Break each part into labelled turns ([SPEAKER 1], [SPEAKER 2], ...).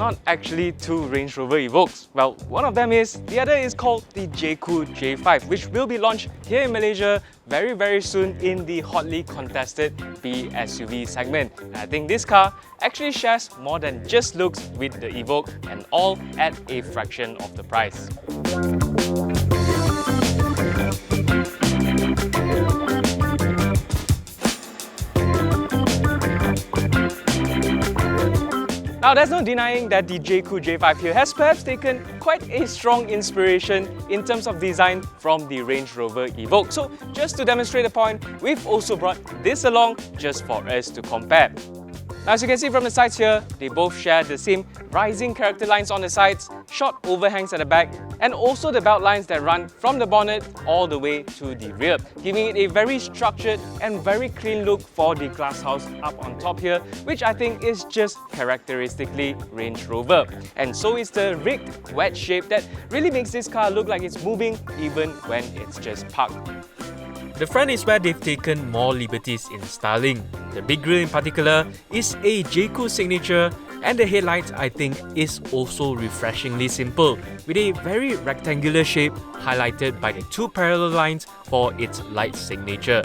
[SPEAKER 1] not actually two Range Rover Evoques. Well, one of them is, the other is called the Jaecoo J5, which will be launched here in Malaysia very soon in the hotly contested B SUV segment. And I think this car actually shares more than just looks with the Evoque, and all at a fraction of the price. Now, there's no denying that the Jaecoo J5 here has perhaps taken quite a strong inspiration in terms of design from the Range Rover Evoque. So, just to demonstrate the point, we've also brought this along just for us to compare. Now, as you can see from the sides here, they both share the same rising character lines on the sides, short overhangs at the back, and also the belt lines that run from the bonnet all the way to the rear, giving it a very structured and very clean look for the glass house up on top here, which I think is just characteristically Range Rover. And so is the rigged wedge shape that really makes this car look like it's moving even when it's just parked.
[SPEAKER 2] The front is where they've taken more liberties in styling. The big grille in particular is a Jaecoo signature, and the headlights I think is also refreshingly simple, with a very rectangular shape highlighted by the two parallel lines for its light signature.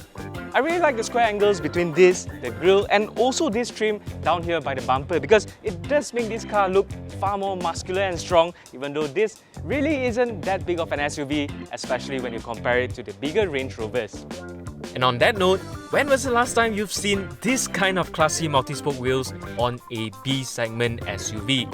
[SPEAKER 1] I really like the square angles between this, the grille, and also this trim down here by the bumper, because it does make this car look far more muscular and strong, even though this really isn't that big of an SUV, especially when you compare it to the bigger Range Rovers.
[SPEAKER 2] And on that note, when was the last time you've seen this kind of classy multi-spoke wheels on a B-segment SUV?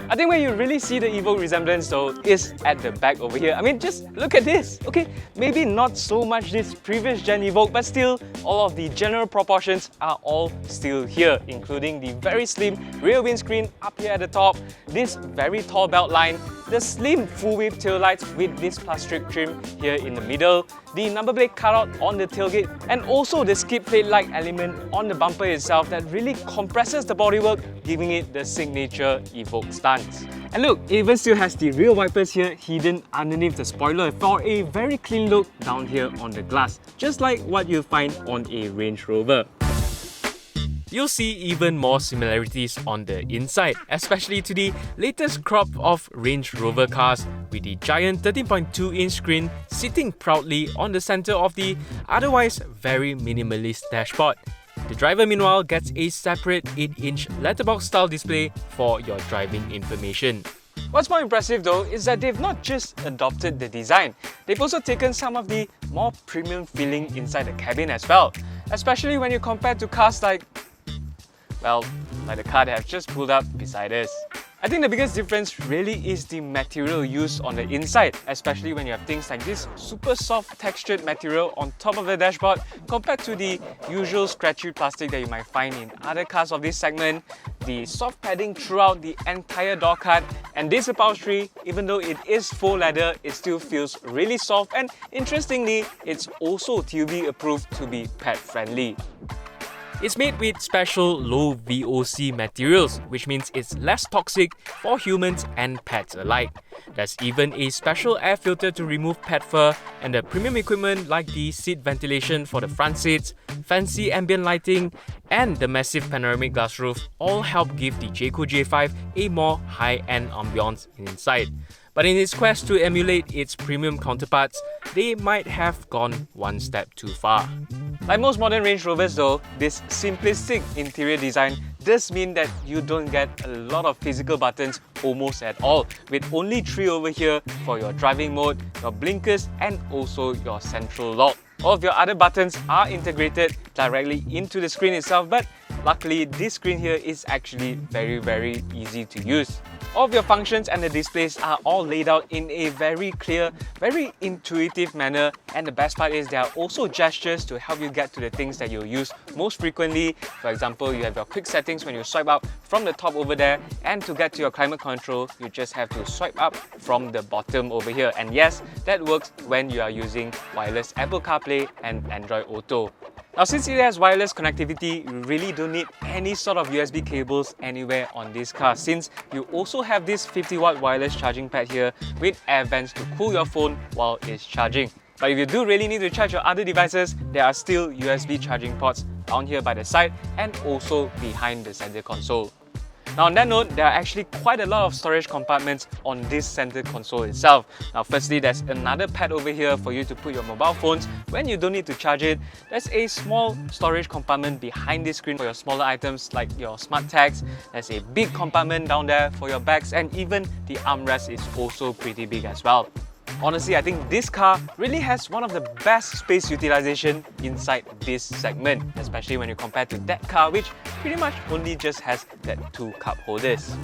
[SPEAKER 1] I think where you really see the Evoque resemblance though is at the back over here. I mean, just look at this. Okay, maybe not so much this previous gen Evoque, but still all of the general proportions are all still here, including the very slim rear windscreen up here at the top, this very tall belt line, the slim full width taillights with this plastic trim here in the middle, the number plate cutout on the tailgate, and also the skid plate-like element on the bumper itself that really compresses the bodywork, giving it the signature Evoque stance. And look, it even still has the rear wipers here hidden underneath the spoiler for a very clean look down here on the glass, just like what you'll find on a Range Rover.
[SPEAKER 2] You'll see even more similarities on the inside, especially to the latest crop of Range Rover cars, with the giant 13.2-inch screen sitting proudly on the center of the otherwise very minimalist dashboard. The driver meanwhile gets a separate 8-inch letterbox-style display for your driving information.
[SPEAKER 1] What's more impressive though is that they've not just adopted the design, they've also taken some of the more premium feeling inside the cabin as well, especially when you compare to cars like the car that I've just pulled up beside us. I think the biggest difference really is the material used on the inside, especially when you have things like this super soft textured material on top of the dashboard compared to the usual scratchy plastic that you might find in other cars of this segment, the soft padding throughout the entire door cut, and this upholstery, even though it is faux leather, it still feels really soft, and interestingly, it's also TUV approved to be pet friendly.
[SPEAKER 2] It's made with special low VOC materials, which means it's less toxic for humans and pets alike. There's even a special air filter to remove pet fur, and the premium equipment like the seat ventilation for the front seats, fancy ambient lighting, and the massive panoramic glass roof all help give the Jaecoo J5 a more high-end ambiance inside. But in its quest to emulate its premium counterparts, they might have gone one step too far.
[SPEAKER 1] Like most modern Range Rovers though, this simplistic interior design does mean that you don't get a lot of physical buttons almost at all, with only 3 over here for your driving mode, your blinkers, and also your central lock. All of your other buttons are integrated directly into the screen itself, but luckily this screen here is actually very easy to use. All of your functions and the displays are all laid out in a very clear, very intuitive manner, and the best part is there are also gestures to help you get to the things that you'll use most frequently. For example, you have your quick settings when you swipe up from the top over there, and to get to your climate control, you just have to swipe up from the bottom over here. And yes, that works when you are using wireless Apple CarPlay and Android Auto. Now, since it has wireless connectivity, you really don't need any sort of USB cables anywhere on this car, since you also have this 50-watt wireless charging pad here with air vents to cool your phone while it's charging. But if you do really need to charge your other devices, there are still USB charging ports down here by the side and also behind the center console. Now on that note, there are actually quite a lot of storage compartments on this center console itself. Now firstly, there's another pad over here for you to put your mobile phones when you don't need to charge it. There's a small storage compartment behind this screen for your smaller items like your smart tags. There's a big compartment down there for your bags, and even the armrest is also pretty big as well. Honestly, I think this car really has one of the best space utilization inside this segment, especially when you compare to that car which pretty much only just has that 2 cup holders.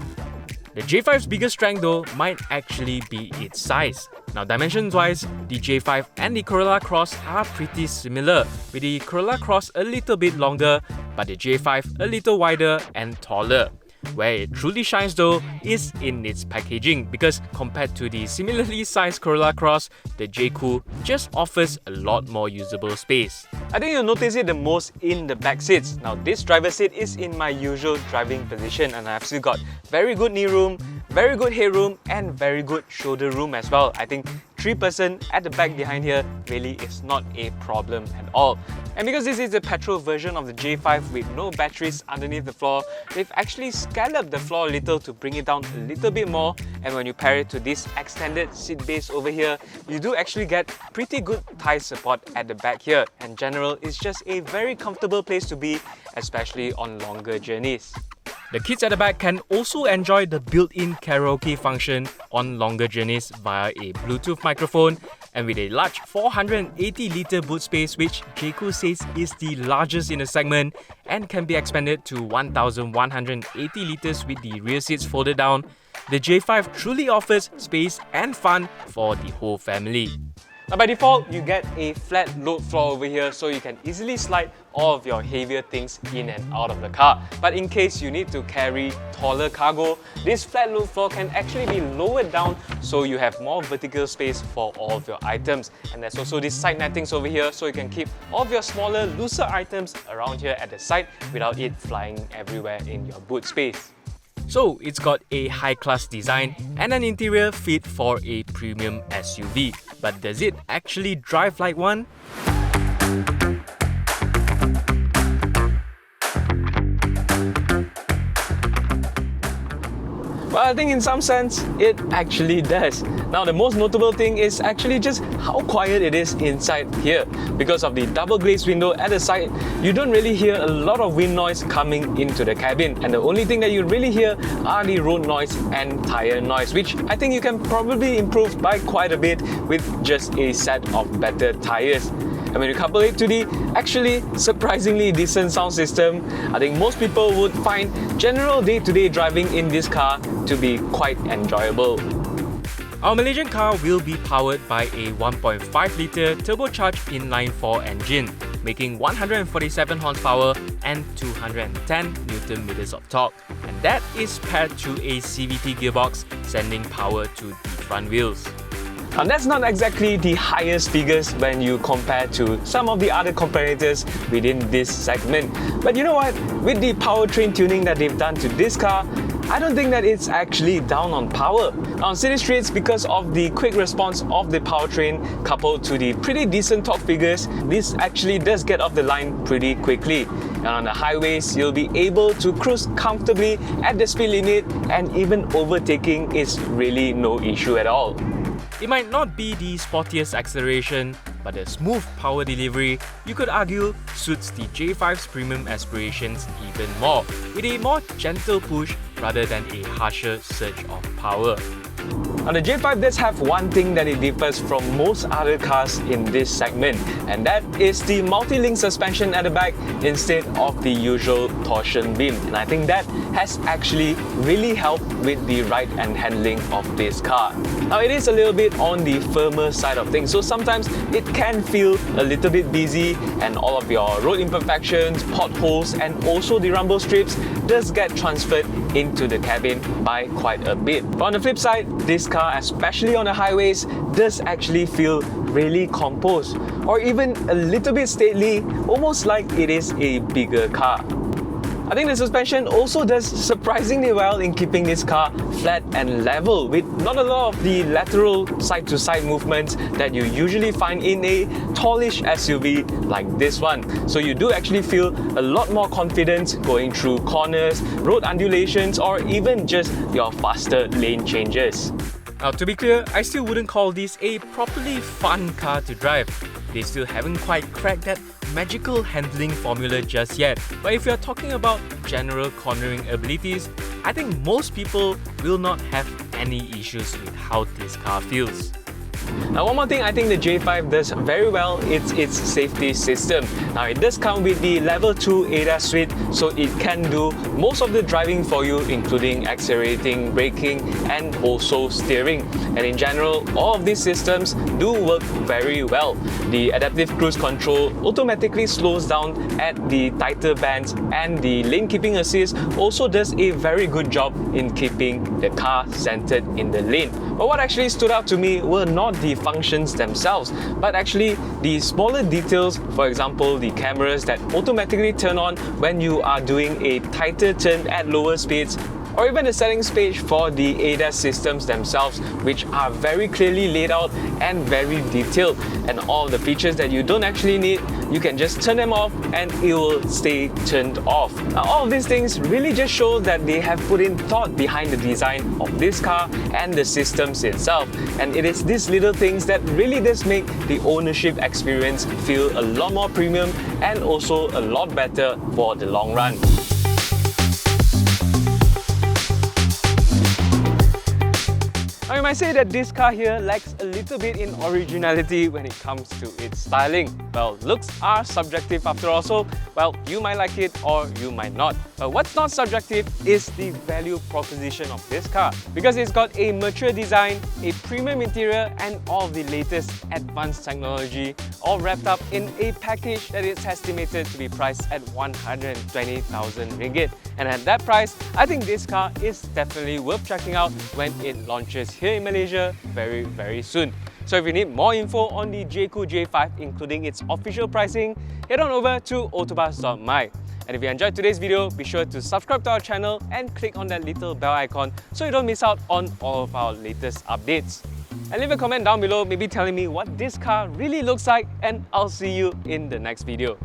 [SPEAKER 2] The J5's biggest strength though might actually be its size. Now dimensions wise, the J5 and the Corolla Cross are pretty similar, with the Corolla Cross a little bit longer but the J5 a little wider and taller. Where it truly shines though is in its packaging, because compared to the similarly sized Corolla Cross, the Jaecoo just offers a lot more usable space.
[SPEAKER 1] I think you'll notice it the most in the back seats. Now this driver's seat is in my usual driving position, and I've still got very good knee room, very good headroom, and very good shoulder room as well. I think 3-person at the back behind here really is not a problem at all. And because this is the petrol version of the J5 with no batteries underneath the floor, they've actually scalloped the floor a little to bring it down a little bit more. And when you pair it to this extended seat base over here, you do actually get pretty good thigh support at the back here. In general, it's just a very comfortable place to be, especially on longer journeys.
[SPEAKER 2] The kids at the back can also enjoy the built-in karaoke function on longer journeys via a Bluetooth microphone, and with a large 480-litre boot space, which Jaecoo says is the largest in the segment and can be expanded to 1,180 litres with the rear seats folded down, the J5 truly offers space and fun for the whole family.
[SPEAKER 1] Now by default, you get a flat load floor over here, so you can easily slide all of your heavier things in and out of the car. But in case you need to carry taller cargo, this flat load floor can actually be lowered down so you have more vertical space for all of your items. And there's also these side nettings over here, so you can keep all of your smaller, looser items around here at the side without it flying everywhere in your boot space.
[SPEAKER 2] So it's got a high-class design and an interior fit for a premium SUV. But does it actually drive like one?
[SPEAKER 1] Well, I think in some sense, it actually does. Now, the most notable thing is actually just how quiet it is inside here. Because of the double glazed window at the side, you don't really hear a lot of wind noise coming into the cabin. And the only thing that you really hear are the road noise and tire noise, which I think you can probably improve by quite a bit with just a set of better tires. And when you couple it to the actually surprisingly decent sound system, I think most people would find general day-to-day driving in this car to be quite enjoyable.
[SPEAKER 2] Our Malaysian car will be powered by a 1.5-litre turbocharged inline-4 engine, making 147 horsepower and 210 Nm of torque. And that is paired to a CVT gearbox, sending power to the front wheels.
[SPEAKER 1] Now that's not exactly the highest figures when you compare to some of the other competitors within this segment. But you know what? With the powertrain tuning that they've done to this car, I don't think that it's actually down on power. On city streets, because of the quick response of the powertrain coupled to the pretty decent torque figures, this actually does get off the line pretty quickly. And on the highways, you'll be able to cruise comfortably at the speed limit, and even overtaking is really no issue at all.
[SPEAKER 2] It might not be the sportiest acceleration, but the smooth power delivery, you could argue, suits the J5's premium aspirations even more, with a more gentle push rather than a harsher surge of power.
[SPEAKER 1] Now the J5 does have one thing that it differs from most other cars in this segment, and that is the multi-link suspension at the back instead of the usual torsion beam. And I think that has actually really helped with the ride and handling of this car. Now it is a little bit on the firmer side of things, so sometimes it can feel a little bit busy, and all of your road imperfections, potholes, and also the rumble strips does get transferred into the cabin by quite a bit. But on the flip side, this car, especially on the highways, does actually feel really composed, or even a little bit stately, almost like it is a bigger car. I think the suspension also does surprisingly well in keeping this car flat and level, with not a lot of the lateral side-to-side movements that you usually find in a tallish SUV like this one. So you do actually feel a lot more confidence going through corners, road undulations, or even just your faster lane changes.
[SPEAKER 2] Now, to be clear, I still wouldn't call this a properly fun car to drive. They still haven't quite cracked that magical handling formula just yet. But if you're talking about general cornering abilities, I think most people will not have any issues with how this car feels.
[SPEAKER 1] Now, one more thing I think the J5 does very well is its safety system. Now, it does come with the level 2 ADAS suite, so it can do most of the driving for you, including accelerating, braking, and also steering. And in general, all of these systems do work very well. The adaptive cruise control automatically slows down at the tighter bands, and the lane keeping assist also does a very good job in keeping the car centered in the lane. But what actually stood out to me were not the functions themselves, but actually the smaller details. For example, the cameras that automatically turn on when you are doing a tighter turn at lower speeds, or even the settings page for the ADAS systems themselves, which are very clearly laid out and very detailed. And all the features that you don't actually need, you can just turn them off and it will stay turned off. Now, all of these things really just show that they have put in thought behind the design of this car and the systems itself. And it is these little things that really does make the ownership experience feel a lot more premium and also a lot better for the long run. Now, you might say that this car here lacks a little bit in originality when it comes to its styling. Well, looks are subjective after all, so well, you might like it or you might not. But what's not subjective is the value proposition of this car, because it's got a mature design, a premium interior, and all the latest advanced technology all wrapped up in a package that is estimated to be priced at 120,000 ringgit. And at that price, I think this car is definitely worth checking out when it launches here in Malaysia very soon. So if you need more info on the Jaecoo J5, including its official pricing, head on over to AutoBuzz.my. And if you enjoyed today's video, be sure to subscribe to our channel and click on that little bell icon so you don't miss out on all of our latest updates. And leave a comment down below, maybe telling me what this car really looks like, and I'll see you in the next video.